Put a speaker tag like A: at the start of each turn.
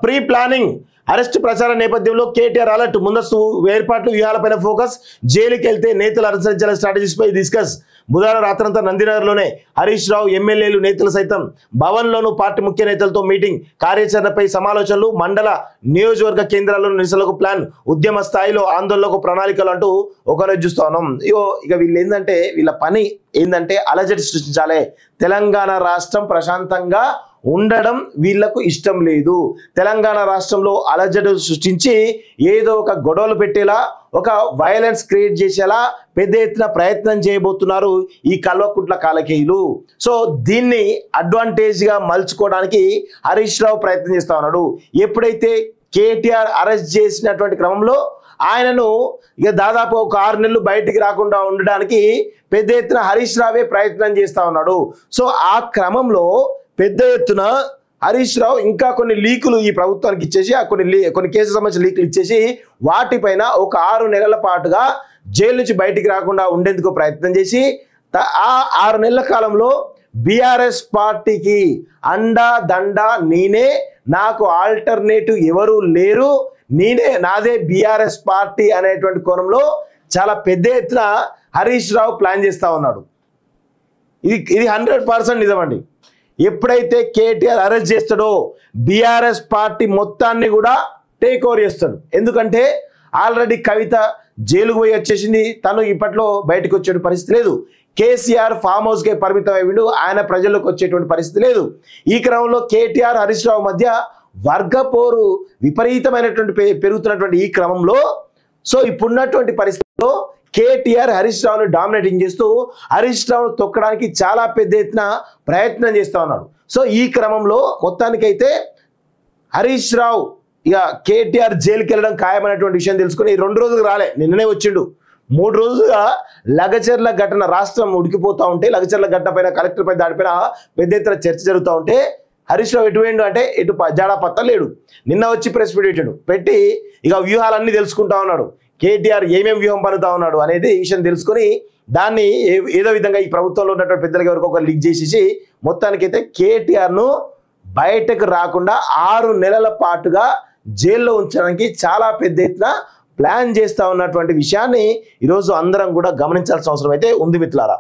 A: Pre planning arrest ప్రచార నేపథ్యంలో KTR alert, ముందస్తు ఏర్పాట్లు వ్యూహాలపైన ఫోకస్, జైలుకి వెళ్తే నేతలు అనుసరించాల స్ట్రాటజీస్ పై డిస్కస్. బుధవారం రాత్రంతా నందినగర్లోనే హరీష్ రావు, ఎమ్మెల్యేలు, నేతలు సైతం భవన్లోనూ పార్టీ ముఖ్య నేతలతో మీటింగ్, కార్యాచరణపై సమాలోచనలు, మండల నియోజకవర్గ కేంద్రాల్లో నిరసనలకు ప్లాన్, ఉద్యమ స్థాయిలో ఆందోళనకు ప్రణాళికలు అంటూ ఒకరోజు చూస్తా ఉన్నాం. ఇక వీళ్ళు ఏంటంటే వీళ్ళ పని ఏంటంటే అలజడి సృష్టించాలి. తెలంగాణ రాష్ట్రం ప్రశాంతంగా ఉండడం వీళ్లకు ఇష్టం లేదు. తెలంగాణ రాష్ట్రంలో అలజడి సృష్టించి ఏదో ఒక గొడవలు పెట్టేలా, ఒక వైలెన్స్ క్రియేట్ చేసేలా పెద్ద ఎత్తున ప్రయత్నం చేయబోతున్నారు ఈ కల్వకుంట్ల కాలకేయులు. సో దీన్ని అడ్వాంటేజ్గా మలుచుకోవడానికి హరీష్ రావు ప్రయత్నం చేస్తా ఉన్నాడు. ఎప్పుడైతే కేటీఆర్ అరెస్ట్ చేసినటువంటి క్రమంలో ఆయనను ఇక దాదాపు ఒక 6 నెలలు బయటికి రాకుండా ఉండడానికి పెద్ద ఎత్తున హరీష్ రావే ప్రయత్నం చేస్తా ఉన్నాడు. సో ఆ క్రమంలో పెద్ద ఎత్తున హరీష్ రావు ఇంకా కొన్ని లీకులు ఈ ప్రభుత్వానికి ఇచ్చేసి, కొన్ని కేసులకు సంబంధించిన లీకులు ఇచ్చేసి వాటిపైన ఒక 6 నెలల పాటుగా జైలు నుంచి బయటికి రాకుండా ఉండేందుకు ప్రయత్నం చేసి ఆ 6 నెలల కాలంలో బీఆర్ఎస్ పార్టీకి అండా దండా నేనే, నాకు ఆల్టర్నేటివ్ ఎవరు లేరు, నాదే బీఆర్ఎస్ పార్టీ అనేటువంటి కోణంలో చాలా పెద్ద ఎత్తున హరీష్ రావు ప్లాన్ చేస్తా ఉన్నాడు. ఇది 100% నిజమండి. ఎప్పుడైతే కేటీఆర్ అరెస్ట్ చేస్తాడో బీఆర్ఎస్ పార్టీ మొత్తాన్ని కూడా టేక్ ఓవర్ చేస్తాడు. ఎందుకంటే ఆల్రెడీ కవిత జైలుకు పోయి వచ్చేసింది, తను ఇప్పట్లో బయటకు వచ్చే పరిస్థితి లేదు. కేసీఆర్ ఫామ్ హౌస్కే పరిమితం అయ్యిండు, ఆయన ప్రజల్లోకి వచ్చేటువంటి పరిస్థితి లేదు. ఈ క్రమంలో కేటీఆర్ హరీష్ రావు మధ్య వర్గ పోరు విపరీతమైనటువంటి పెరుగుతున్నటువంటి ఈ క్రమంలో సో ఇప్పుడున్నటువంటి పరిస్థితుల్లో కేటీఆర్ హరీష్ రావును డామినేటింగ్ చేస్తూ హరీష్ రావును తొక్కడానికి చాలా పెద్ద ఎత్తున ప్రయత్నం చేస్తూ ఉన్నాడు. సో ఈ క్రమంలో మొత్తానికైతే హరీష్ రావు ఇక కేటీఆర్ జైలుకి వెళ్ళడం ఖాయమైనటువంటి విషయం తెలుసుకుని 2 రోజులు రాలే, నిన్ననే వచ్చిండు. 3 రోజులుగా లగచర్ల ఘటన, రాష్ట్రం ఉడికిపోతూ ఉంటే లగచర్ల ఘటన పైన, కలెక్టర్ పై దాడిపైన పెద్ద ఎత్తున చర్చ జరుగుతూ ఉంటే హరీష్ రావు ఎటు పోయిండు అంటే ఇటు జాడా పత్తా లేడు. నిన్న వచ్చి ప్రెస్ మీట్ పెట్టి ఇక వ్యూహాలన్నీ తెలుసుకుంటా ఉన్నాడు. కేటీఆర్ ఏమేం వ్యూహం పనుతా ఉన్నాడు అనేది ఈ విషయం తెలుసుకొని దాన్ని ఏదో విధంగా ఈ ప్రభుత్వంలో ఉన్నటువంటి పెద్దలకి ఎవరికి ఒక లీక్ చేసేసి మొత్తానికైతే కేటీఆర్ను బయటకు రాకుండా 6 నెలల పాటుగా జైల్లో ఉంచడానికి చాలా పెద్ద ఎత్తున ప్లాన్ చేస్తూ ఉన్నటువంటి విషయాన్ని ఈరోజు అందరం కూడా గమనించాల్సిన అవసరం అయితే ఉంది మిత్రులారా.